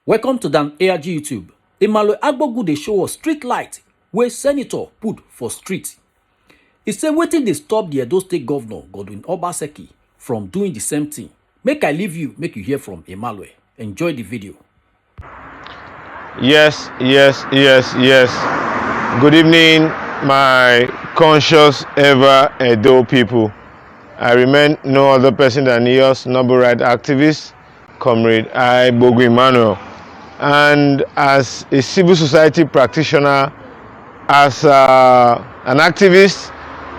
Welcome to Dan ARG YouTube. Emmanuel Agbogu dey show us street light wey senator put for street. He say wetin dey stop the Edo State governor Godwin Obaseki from doing the same thing. Make I leave you, make you hear from Emmanuel. Enjoy the video. Yes. Good evening, my conscious ever Edo people. I remain no other person than yours, noble right activist, Comrade Agbogu Emmanuel. And as a civil society practitioner, as an activist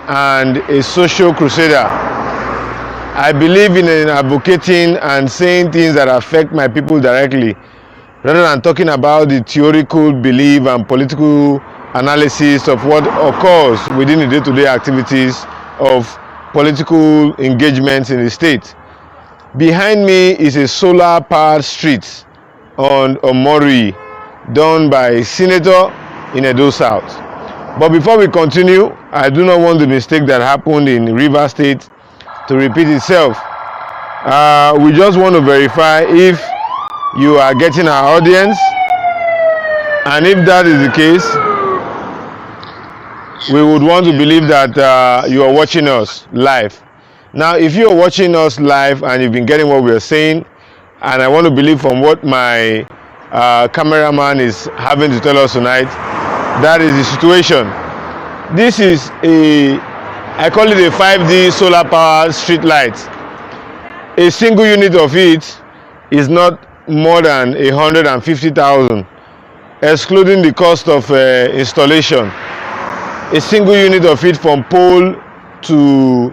and a social crusader, I believe in advocating and saying things that affect my people directly, rather than talking about the theoretical belief and political analysis of what occurs within the day-to-day activities of political engagements in the state. Behind me is a solar-powered street on Omori, done by a senator in Edo South. But before we continue, I do not want the mistake that happened in Rivers State to repeat itself. We just want to verify if you are getting our audience, and if that is the case, we would want to believe that you are watching us live. Now, if you are watching us live and you've been getting what we are saying, and I want to believe from what my cameraman is having to tell us tonight, that is the situation. This is I call it a 5D solar power street light. A single unit of it is not more than 150,000, excluding the cost of installation. A single unit of it from pole to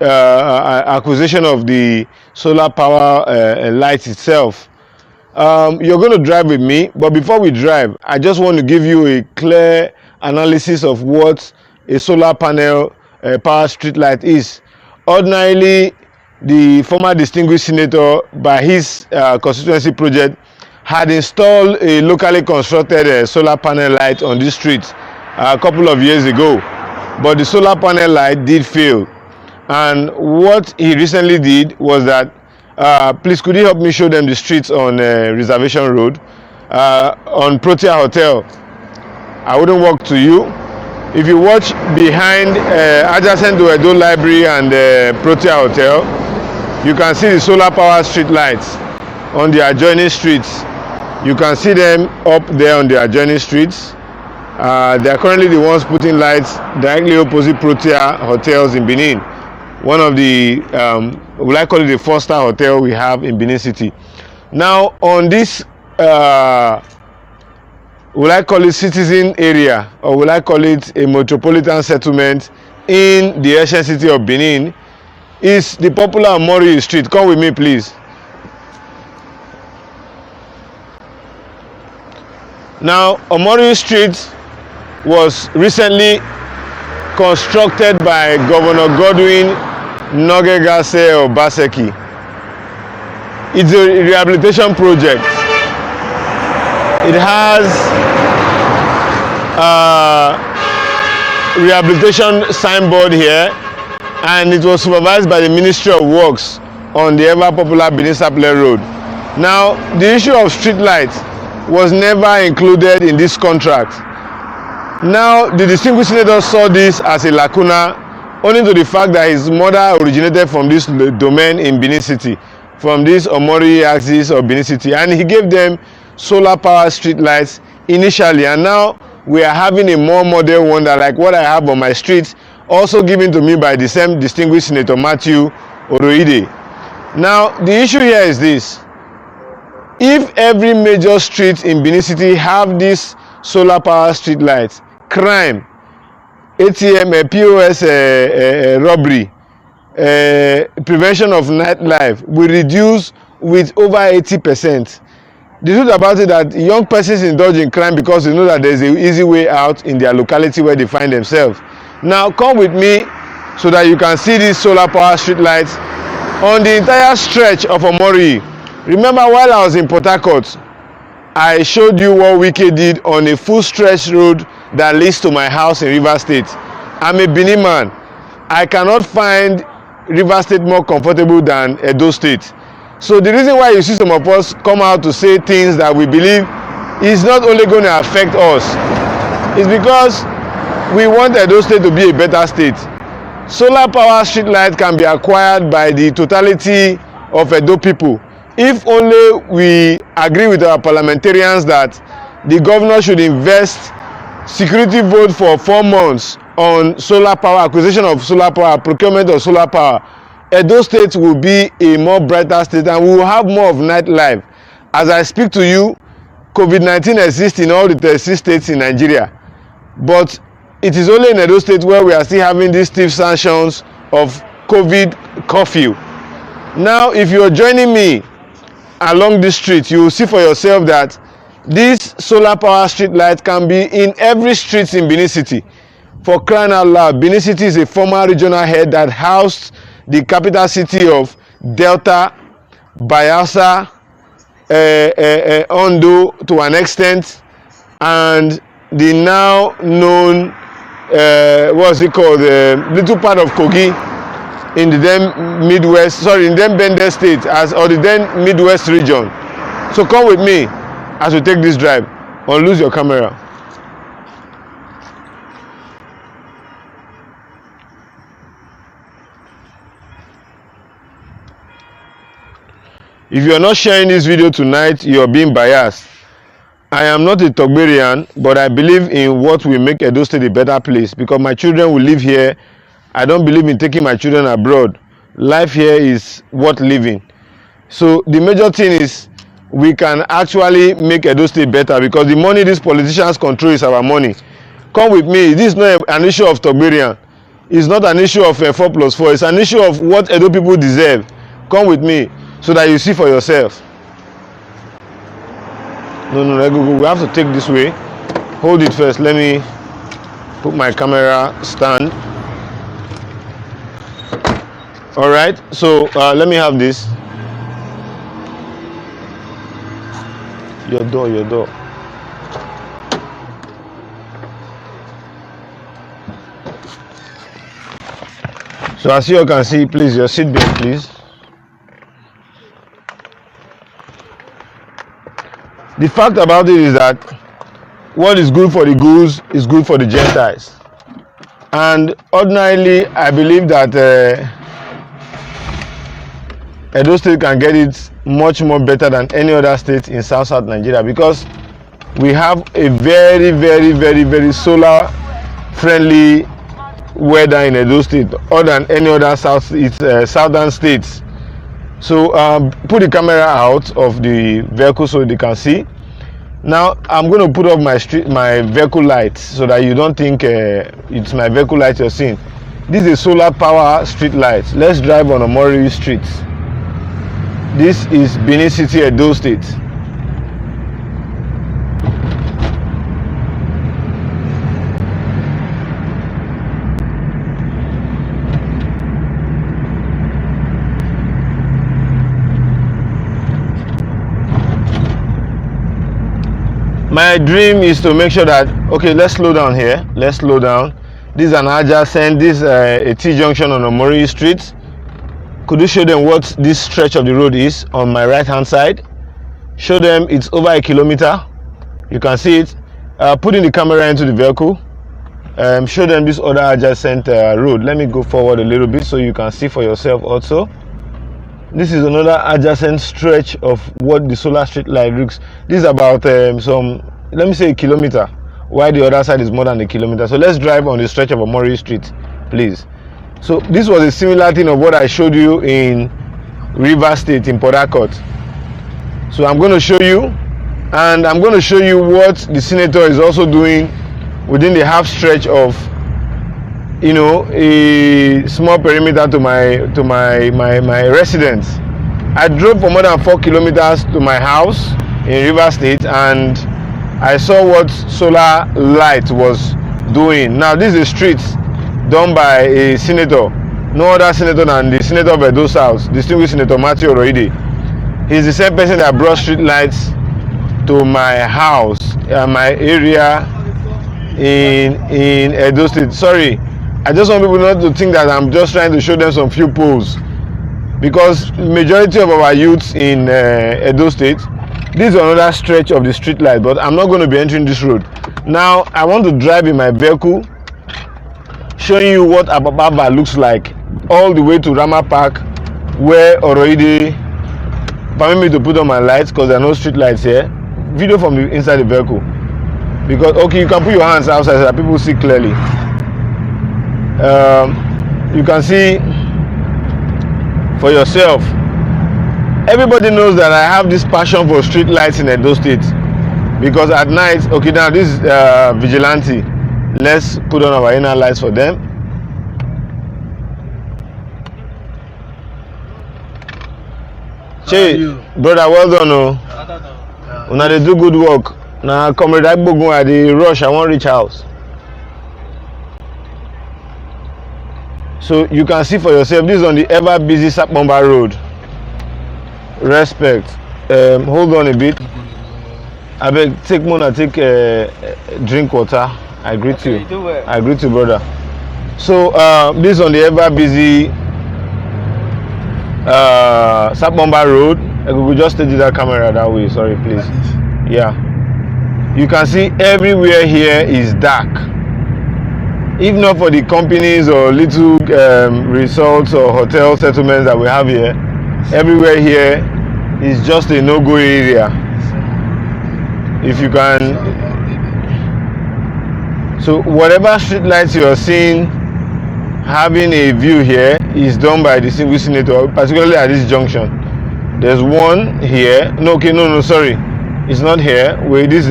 acquisition of the solar power light itself. You're going to drive with me, but before we drive, I just want to give you a clear analysis of what a solar panel power street light is. Ordinarily, the former distinguished senator, by his constituency project, had installed a locally constructed solar panel light on this street a couple of years ago, but the solar panel light did fail. And what he recently did was that, please could you help me show them the streets on Reservation Road, on Protea Hotel. I wouldn't walk to you. If you watch behind, adjacent to Edo Library and Protea Hotel, you can see the solar power street lights on the adjoining streets. You can see them up there on the adjoining streets. They are currently the ones putting lights directly opposite Protea Hotels in Benin. One of the, will I call it the 4-star hotel we have in Benin City. Now, on this, will I call it citizen area, or will I call it a metropolitan settlement in the ancient city of Benin, is the popular Omori Street. Come with me, please. Now, Omori Street was recently constructed by Governor Godwin Obaseki. It's a rehabilitation project. It has a rehabilitation signboard here, and it was supervised by the Ministry of Works on the ever popular Benin Sapele Road. Now, the issue of street lights was never included in this contract. Now, the distinguished senator saw this as a lacuna, owing to the fact that his mother originated from this domain in Benin City, from this Omori axis of Benin City, and he gave them solar power street lights initially, and now we are having a more modern one that, like what I have on my street, also given to me by the same distinguished Senator Matthew Oroide. Now, the issue here is this: if every major street in Benin City have this solar power street lights, crime, ATM, POS robbery, prevention of nightlife will reduce with over 80%. The truth about it is that young persons indulge in crime because they know that there is an easy way out in their locality where they find themselves. Now, come with me so that you can see these solar power street lights on the entire stretch of Omori. Remember, while I was in Port Harcourt, I showed you what Wike did on a full stretch road that leads to my house in Rivers State. I'm a Benin man. I cannot find Rivers State more comfortable than Edo State. So the reason why you see some of us come out to say things that we believe is not only going to affect us, it's because we want Edo State to be a better state. Solar power street light can be acquired by the totality of Edo people if only we agree with our parliamentarians that the governor should invest security vote for 4 months on solar power, acquisition of solar power, procurement of solar power. Edo State will be a more brighter state and we will have more of nightlife. As I speak to you, COVID-19 exists in all the 36 states in Nigeria, but it is only in Edo State where we are still having these stiff sanctions of COVID curfew. Now, if you are joining me along this street, you will see for yourself that this solar power street light can be in every street in Benin City. For crying out loud, Benin City is a former regional head that housed the capital city of Delta, Bayelsa, Ondo to an extent, and the now known what's it called, little part of Kogi in the then Midwest, sorry, in then Bende State, or the then Midwest region. So come with me as we take this drive. Or lose your camera. If you are not sharing this video tonight, you are being biased. I am not a Togberian, but I believe in what will make Edo State a better place because my children will live here. I don't believe in taking my children abroad. Life here is worth living. So the major thing is we can actually make Edo State better because the money these politicians control is our money. Come with me. This is not an issue of Togberian. It's not an issue of 4+4. It's an issue of what Edo people deserve. Come with me so that you see for yourself. No, go. We have to take this way. Hold it first. Let me put my camera stand. All right. So let me have this. Your door. So as you can see, please, your seat belt, please. The fact about it is that what is good for the goose is good for the Gentiles. And ordinarily, I believe that Edo State can get it much more better than any other state in South Nigeria because we have a very, very, very, very solar friendly weather in Edo State other than any other southern states. So put the camera out of the vehicle so they can see. Now I'm going to put up my vehicle light so that you don't think it's my vehicle light you're seeing. This is a solar power street light. Let's drive on Omori Street. This is Benin City, Edo State. My dream is to make sure that, okay, let's slow down here. Let's slow down. This is an adjacent, this is a T-junction on Omori Street. Could you show them what this stretch of the road is on my right hand side? Show them it's over 1 kilometer. You can see it. Putting the camera into the vehicle. Show them this other adjacent road. Let me go forward a little bit so you can see for yourself also. This is another adjacent stretch of what the solar street light looks. This is about let me say 1 kilometer, while the other side is more than 1 kilometer. So let's drive on the stretch of Omori Street, please. So this was a similar thing of what I showed you in River State in Port Harcourt. So I'm going to show you, and I'm going to show you what the senator is also doing within the half stretch of, you know, a small perimeter to my residence. I drove for more than 4 kilometers to my house in River State and I saw what solar light was doing. Now this is a street done by a senator, no other senator than the senator of Edo South, distinguished Senator Matthew Oroide. He's the same person that brought street lights to my house, my area in Edo State. Sorry, I just want people not to think that I'm just trying to show them some few poles. because majority of our youths in Edo State, this is another stretch of the street light, but I'm not going to be entering this road. Now I want to drive in my vehicle, showing you what Ababa looks like all the way to Rama Park, where Oroide permit me to put on my lights because there are no street lights here. Video from the inside the vehicle, because okay, you can put your hands outside so that people see clearly. You can see for yourself. Everybody knows that I have this passion for street lights in Edo State, because at night, okay, now this is vigilante. Let's put on our inner lights for them. Che, brother, well done. Una dey do good work. Now, comrade Agbogun at the rush, I want reach house. So you can see for yourself, this is on the ever busy Sapomba Road. Respect. Hold on a bit. I beg, take money, take drink water. I greet you. I greet you, brother. So this is on the ever busy Sapomba Road. I could just steady that camera that way. Sorry, please. Yeah. You can see everywhere here is dark. If not for the companies or little resorts or hotel settlements that we have here, everywhere here is just a no-go area. If you can, so whatever street lights you are seeing having a view here is done by the single senator, particularly at this junction. There's one here. No, okay, no, sorry, it's not here. With this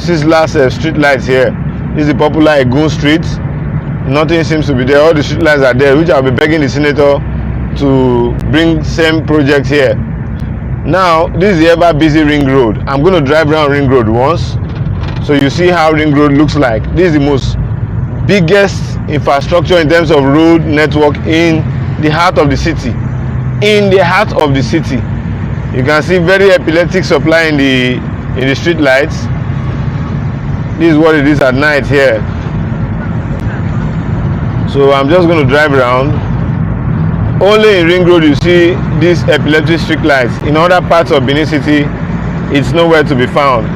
Sizzler street lights here. This is the popular Egun Street. Nothing seems to be there. All the street lights are there, which I'll be begging the senator to bring same project here. Now, this is the ever busy Ring Road. I'm going to drive around Ring Road once, so you see how Ring Road looks like. This is the most biggest infrastructure in terms of road network in the heart of the city. In the heart of the city, you can see very epileptic supply in the street lights. This is what it is at night here. So I'm just going to drive around. Only in Ring Road you see these epileptic street lights. In other parts of Benin City, it's nowhere to be found.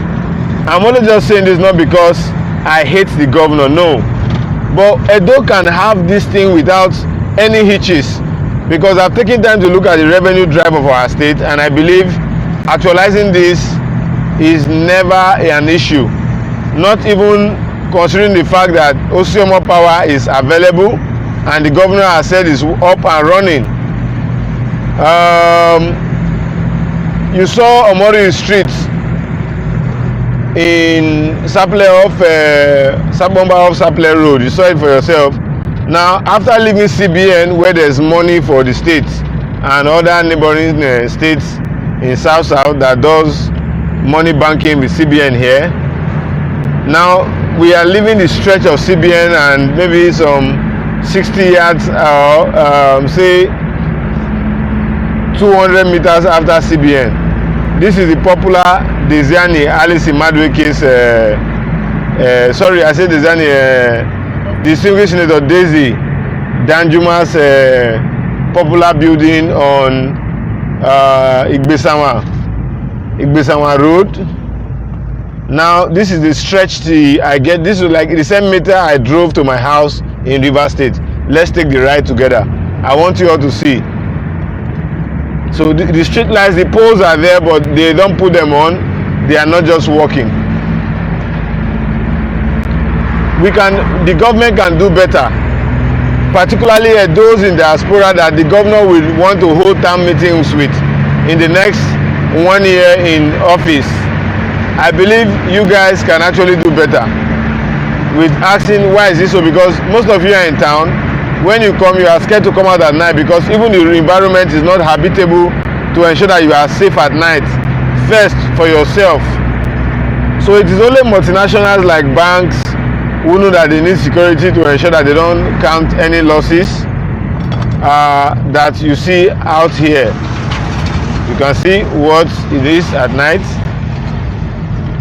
I'm only just saying this not because I hate the governor, no. But Edo can have this thing without any hitches, because I've taken time to look at the revenue drive of our state, and I believe actualizing this is never an issue. Not even considering the fact that Osiomo power is available and the governor has said it's up and running. You saw Omori Street in Saple off Sabomba off Saple Road. You saw it for yourself. Now, after leaving CBN, where there's money for the state and other neighboring states in South that does money banking with CBN here, now we are leaving the stretch of CBN and maybe some 60 yards say 200 meters after CBN. This is the popular Desiani Alice Madwekin's sorry, I said Desiani distinguished senator Daisy Danjuma's popular building on Igbesanwa Road. Now this is the stretch I get. This is like the same meter I drove to my house in River State. Let's take the ride together. I want you all to see. So the street lights, the poles are there, but they don't put them on. They are not just working. The government can do better, particularly those in diaspora that the governor will want to hold town meetings with in the next 1 year in office. I believe you guys can actually do better with asking why is this so, because most of you are in town. When you come, you are scared to come out at night because even the environment is not habitable to ensure that you are safe at night first for yourself. So it is only multinationals like banks who know that they need security to ensure that they don't count any losses that you see out here. You can see what it is at night.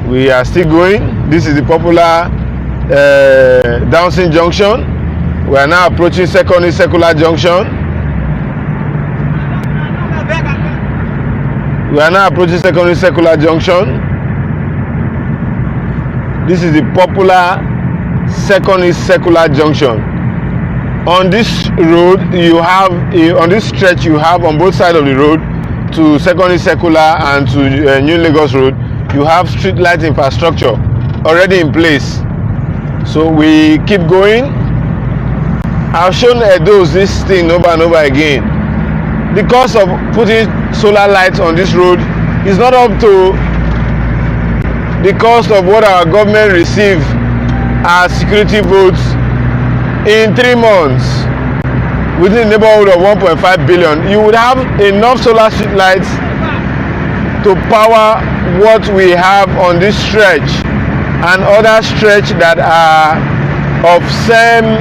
We are still going. This is the popular Downsing Junction. We are now approaching Secondary Circular Junction. We are now approaching Secondary Circular Junction. This is the popular Secondary Circular Junction. On this road, you have on this stretch, you have on both sides of the road to Secondary Circular and to New Lagos Road, you have street light infrastructure already in place. So we keep going. I've shown Edo's this thing over and over again. The cost of putting solar lights on this road is not up to the cost of what our government receive as security votes in 3 months. Within the neighborhood of 1.5 billion, you would have enough solar street lights to power what we have on this stretch and other stretch that are of same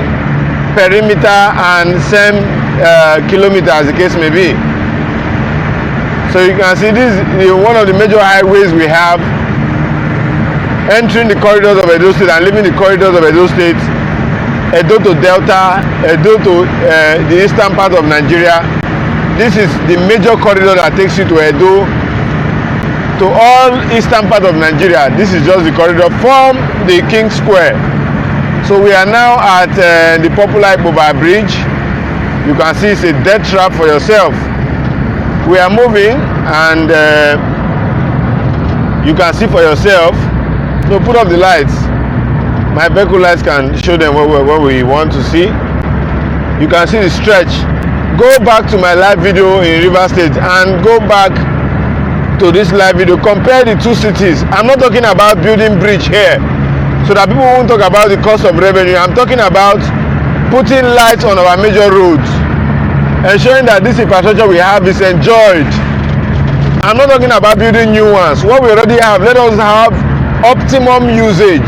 perimeter and same kilometer, as the case may be. So you can see this is one of the major highways we have, entering the corridors of Edo State and leaving the corridors of Edo State, Edo to Delta, Edo to the eastern part of Nigeria. This is the major corridor that takes you to Edo, to all eastern part of Nigeria. This is just the corridor from the King Square. So we are now at the popular Ipoba Bridge. You can see it's a death trap for yourself. We are moving, and you can see for yourself. No, put up the lights. My vehicle lights can show them what we want to see. You can see the stretch. Go back to my live video in River State and go back to this live video. Compare the two cities. I'm not talking about building bridge here so that people won't talk about the cost of revenue. I'm talking about putting lights on our major roads, ensuring that this infrastructure we have is enjoyed. I'm not talking about building new ones. What we already have, let us have optimum usage.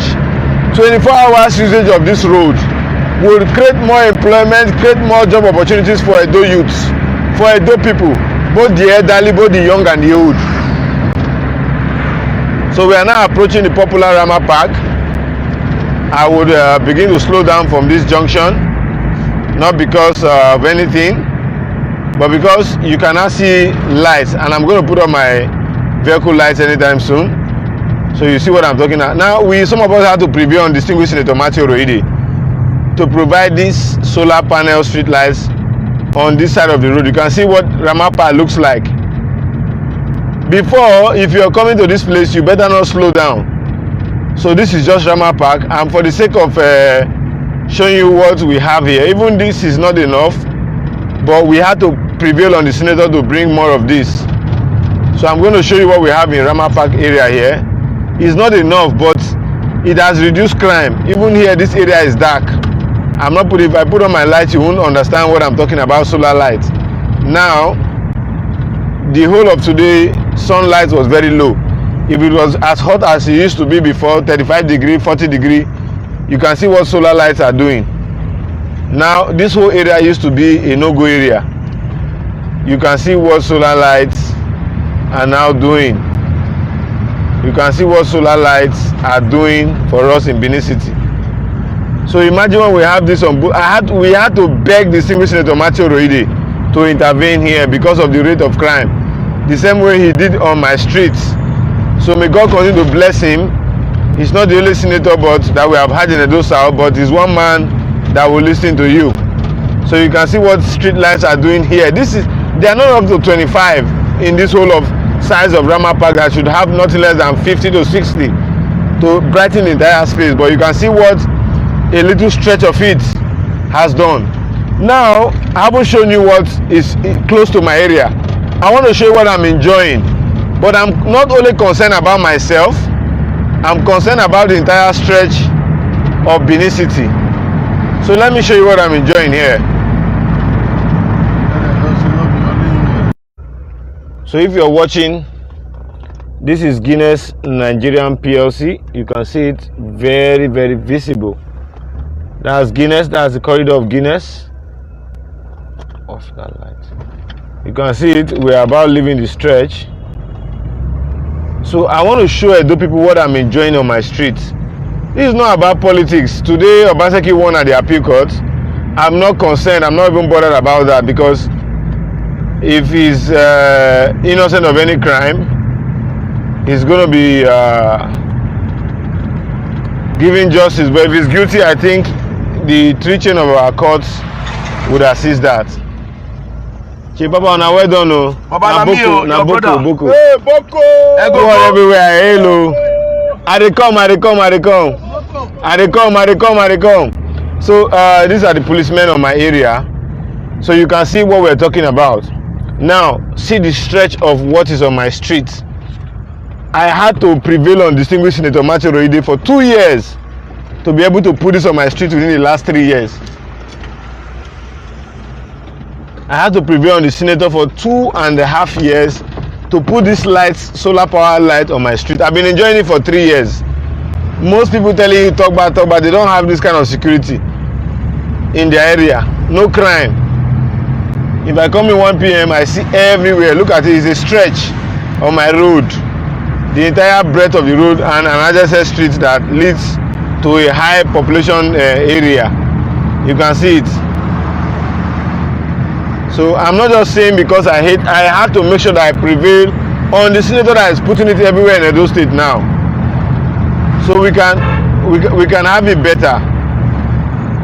24 hours usage of this road will create more employment, create more job opportunities for Edo youths, for Edo people, both the elderly, both the young and the old. So we are now approaching the popular Rama Park. I would begin to slow down from this junction, not because of anything, but because you can now see lights, and I'm going to put on my vehicle lights anytime soon. So you see what I'm talking about. Now, some of us had to preview on distinguished Senator Matthew Roide to provide these solar panel street lights on this side of the road. You can see what Ramapa looks like. Before, if you're coming to this place, you better not slow down. So this is just Rama Park, and for the sake of showing you what we have here, even this is not enough, but we had to prevail on the senator to bring more of this. So I'm going to show you what we have in Rama Park area here. It's not enough, but it has reduced crime. Even here, this area is dark. If I put on my lights, you won't understand what I'm talking about, solar lights. Now, the whole of today, sunlight was very low. If it was as hot as it used to be before, 35 degree, 40 degree, you can see what solar lights are doing. Now, this whole area used to be a no-go area. You can see what solar lights are now doing. You can see what solar lights are doing for us in Benin City. So imagine when we have this on. We had to beg the distinguished Senator Matthew Roide to intervene here because of the rate of crime, the same way he did on my streets. So may God continue to bless him. He's not the only senator that we have had in Edo South, but he's one man that will listen to you. So you can see what street lights are doing here. They are not up to 25 in this whole of size of Rama Park that should have nothing less than 50 to 60 to brighten the entire space. But you can see what a little stretch of it has done. Now, I haven't shown you what is close to my area. I want to show you what I'm enjoying. But I'm not only concerned about myself, I'm concerned about the entire stretch of Benin City. So let me show you what I'm enjoying here. So if you're watching, this is Guinness Nigerian PLC. You can see it very, very visible. That's Guinness. That's the corridor of Guinness. Off that light. You can see it. We're about leaving the stretch. So I want to show Edo people what I'm enjoying on my street. This is not about politics. Today, Obaseki won at the appeal court. I'm not concerned. I'm not even bothered about that because if he's innocent of any crime, he's going to be given justice. But if he's guilty, I think the treating of our courts would assist that. Che Papa, now well done, no. Papa, na boko. Hey, Boko! Go on everywhere. Hello. I dey come. So these are the policemen of my area. So you can see what we're talking about. Now, see the stretch of what is on my street. I had to prevail on distinguished Senator Matthew Roide for 2 years to be able to put this on my street within the last 3 years. I had to prevail on the senator for 2.5 years to put this lights, solar power light on my street. I've been enjoying it for 3 years. Most people telling you talk about, they don't have this kind of security in their area. No crime. If I come in 1 p.m., I see everywhere. Look at it, it's a stretch on my road. The entire breadth of the road and an adjacent street that leads to a high population area. You can see it. So I'm not just saying because I had to make sure that I prevail on the senator that is putting it everywhere in Edo State now. So we can have it better.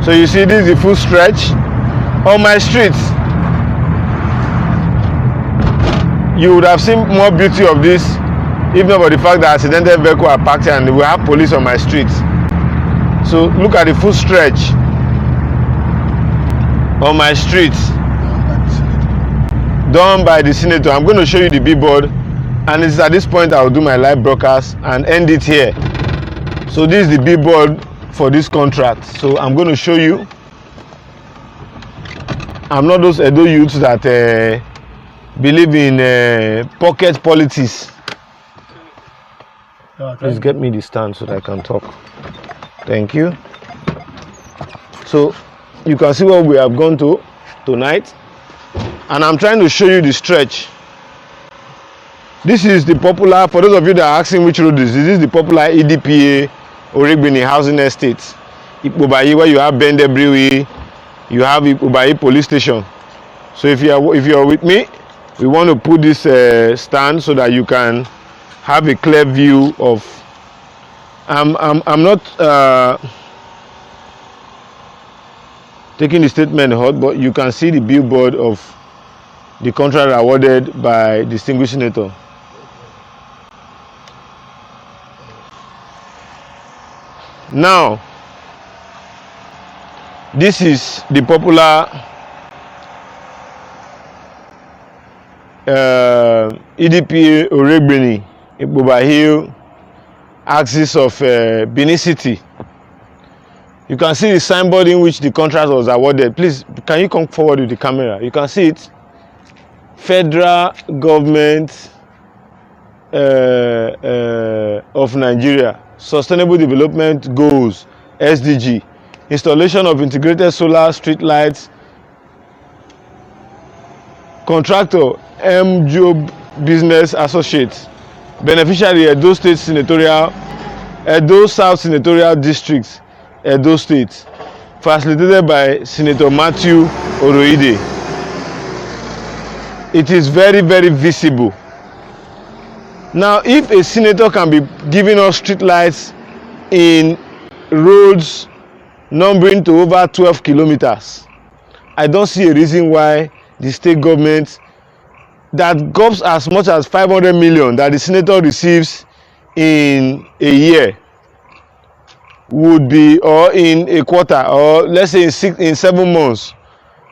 So you see, this is the full stretch on my streets. You would have seen more beauty of this if not for the fact that accidental vehicles are parked here and we have police on my streets. So look at the full stretch on my streets done by the senator. I'm going to show you the billboard, and it's at this point I will do my live broadcast and end it here. So this is the billboard for this contract. So I'm going to show you. I'm not those Edo youths that believe in pocket politics. Please get me the stand so that I can talk. Thank you. So you can see what we have gone to tonight, and I'm trying to show you the stretch. This is the popular, for those of you that are asking which road this is the popular EDPA Oregbini housing estate. Ipobayi, where you have Bendebrewe, you have Ipobayi police station. So if you are with me, we want to put this stand so that you can have a clear view of. I'm not taking the statement hot, but you can see the billboard of the contract awarded by distinguished senator. Now, this is the popular EDPA Oregbini Ipobayi axis of Benin City. You can see the signboard in which the contract was awarded. Please, can you come forward with the camera? You can see it. Federal Government of Nigeria, Sustainable Development Goals, SDG, installation of integrated solar street lights, contractor M-Job Business Associates, beneficiary Edo State Senatorial, Edo South Senatorial District, Edo State, facilitated by Senator Matthew Oroide. It is very, very visible. Now, if a senator can be giving us street lights in roads numbering to over 12 kilometers, I don't see a reason why the state government that gobs as much as 500 million that the senator receives in a year would be, or in a quarter, or let's say in 7 months,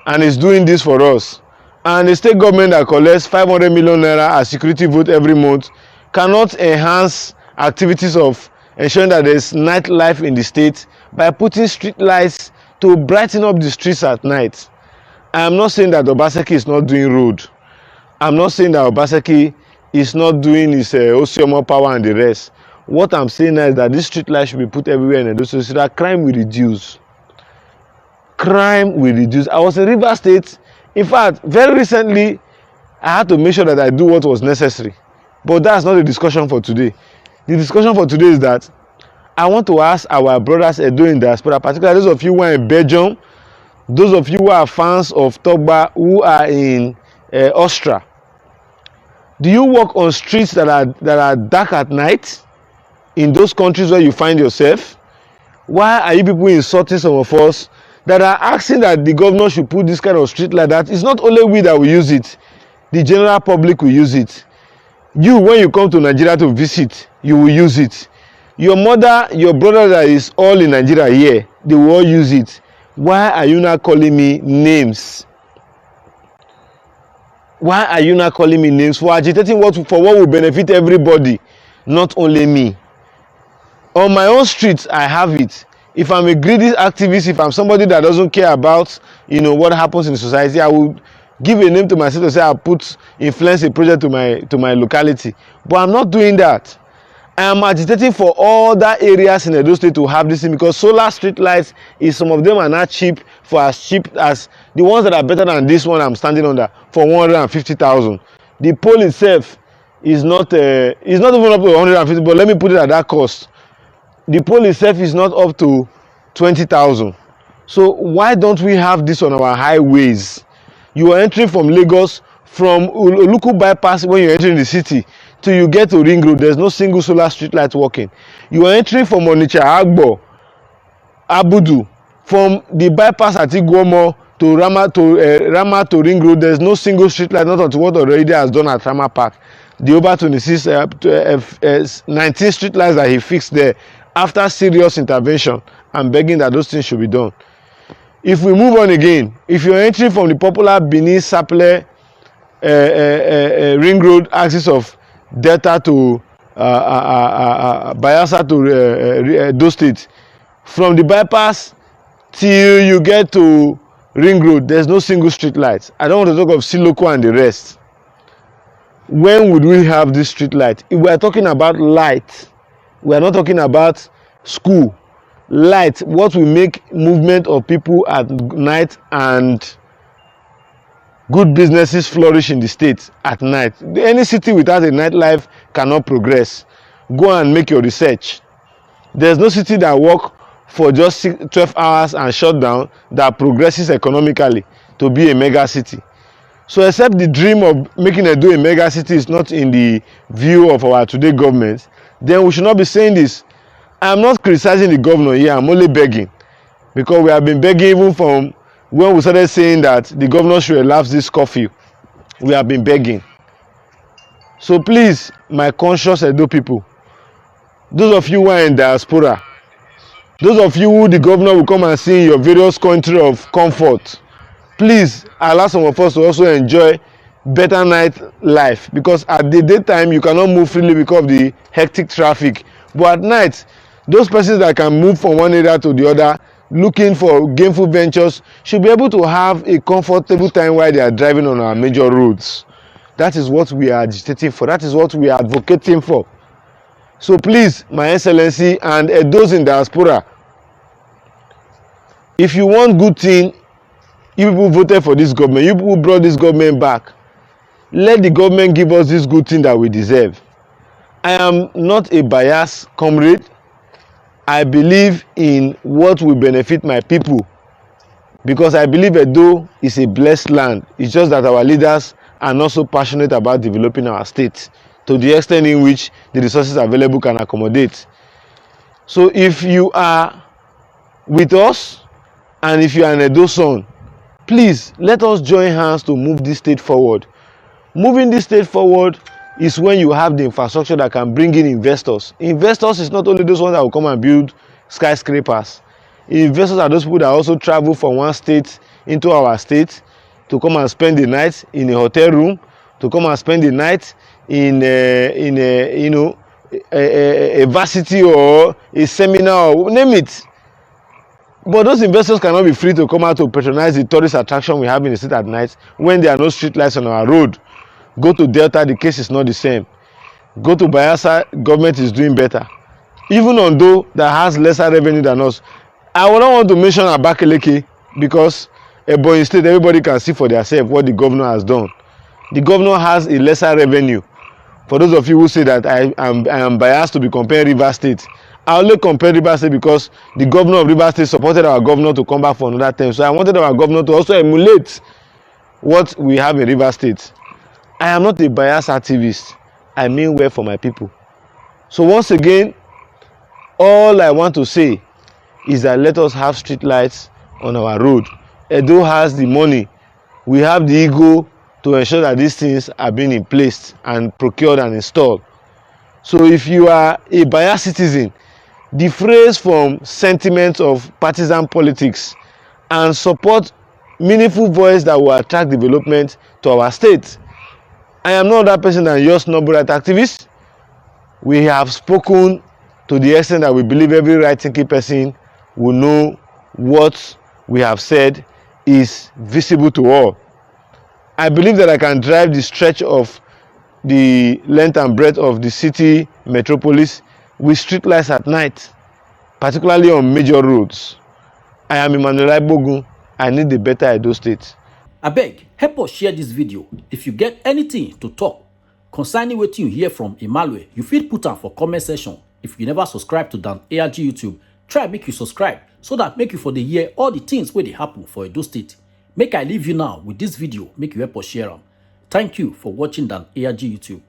and is doing this for us. And the state government that collects 500 million naira as security vote every month cannot enhance activities of ensuring that there is nightlife in the state by putting street lights to brighten up the streets at night. I am not saying that Obaseki is not doing road. I'm not saying that Obaseki is not doing his Osiomo power and the rest. What I'm saying is that this street light should be put everywhere in Edo State so that crime will reduce. Crime will reduce. I was in River State. In fact, very recently, I had to make sure that I do what was necessary. But that's not the discussion for today. The discussion for today is that I want to ask our brothers Edo in diaspora, particularly those of you who are in Belgium, those of you who are fans of Togba, who are in Austria. Do you walk on streets that are dark at night in those countries where you find yourself? Why are you people insulting some of us that are asking that the governor should put this kind of street like that? It's not only we that will use it, the general public will use it. You, when you come to Nigeria to visit, you will use it. Your mother, your brother that is all in Nigeria here, they will all use it. Why are you not calling me names? Why are you not calling me names for agitating for what will benefit everybody, not only me? On my own street, I have it. If I'm a greedy activist, if I'm somebody that doesn't care about, what happens in society, I will give a name to myself to say I influence a project to my locality. But I'm not doing that. I am agitating for all that areas in Edo State to have this thing, because solar street lights some of them are not cheap, for as cheap as the ones that are better than this one I'm standing under, for 150,000. The pole itself is not even up to 150, but let me put it at that cost. The pole itself is not up to 20,000. So why don't we have this on our highways? You are entering from Lagos, from Oluku bypass, when you're entering the city till you get to Ring Road, there's no single solar street light working. You are entering from Onitsha, Agbo, Abudu, from the bypass at Igwomo to Rama to Ring Road, there's no single street light, not until what already has done at Rama Park. The over 26 19 street lights that he fixed there, after serious intervention, I'm begging that those things should be done. If we move on again, if you're entering from the popular Benin Saple Ring Road axis of Delta to Bayelsa to Edo State, from the bypass till you get to Ring Road, there's no single street light. I don't want to talk of Siloko and the rest. When would we have this street light? If we are talking about light, we are not talking about school. Light, what will make movement of people at night and good businesses flourish in the state at night. Any city without a nightlife cannot progress. Go and make your research. There's no city that work for just 12 hours and shut down that progresses economically to be a mega city. So except the dream of making Edo a mega city is not in the view of our today government, then we should not be saying this. I'm not criticizing the governor here, I'm only begging, because we have been begging even from when we started saying that the governor should elapse this curfew. We have been begging. So please, my conscious Edo people, those of you who are in diaspora, those of you who the governor will come and see in your various countries of comfort, please allow some of us to also enjoy better night life, because at the daytime you cannot move freely because of the hectic traffic, but at night those persons that can move from one area to the other looking for gainful ventures should be able to have a comfortable time while they are driving on our major roads. That is what we are agitating for. That is what we are advocating for. So please, my excellency and those in diaspora, if you want good thing, you people voted for this government, you people brought this government back, let the government give us this good thing that we deserve. I am not a biased comrade. I believe in what will benefit my people, because I believe Edo is a blessed land. It's just that our leaders are not so passionate about developing our state to the extent in which the resources available can accommodate. So if you are with us and if you are an Edo son, please let us join hands to move this state forward. Moving this state forward is when you have the infrastructure that can bring in investors. Investors is not only those ones that will come and build skyscrapers. Investors are those people that also travel from one state into our state to come and spend the night in a hotel room, to come and spend the night in a varsity or a seminar, or name it. But those investors cannot be free to come out to patronize the tourist attraction we have in the state at night when there are no street lights on our road. Go to Delta, the case is not the same. Go to Bayelsa, government is doing better. Even Ondo, that has lesser revenue than us. I would not want to mention Abakaliki, because Ebonyi State, everybody can see for themselves what the governor has done. The governor has a lesser revenue. For those of you who say that I am biased to be comparing Rivers State, I only compare Rivers State because the governor of Rivers State supported our governor to come back for another term. So I wanted our governor to also emulate what we have in Rivers State. I am not a biased activist. I mean well for my people. So once again, all I want to say is that let us have street lights on our road. Edo has the money. We have the ego to ensure that these things are being in place and procured and installed. So if you are a biased citizen, defrace from sentiments of partisan politics and support meaningful voice that will attract development to our state. I am not that person than just noble right activist. We have spoken to the extent that we believe every right-thinking person will know what we have said is visible to all. I believe that I can drive the stretch of the length and breadth of the city metropolis with street lights at night, particularly on major roads. I am Emmanuel Ibogun. I need a better Edo State. Abeg, help us share this video. If you get anything to talk concerning wetin you hear from Emmanuel, you fit put am for comment section. If you never subscribe to Dan ARG YouTube, try make you subscribe so that make you for dey hear all the things wey dey happen for Edo State. Make I leave you now with this video, make you help us share am. Thank you for watching Dan ARG YouTube.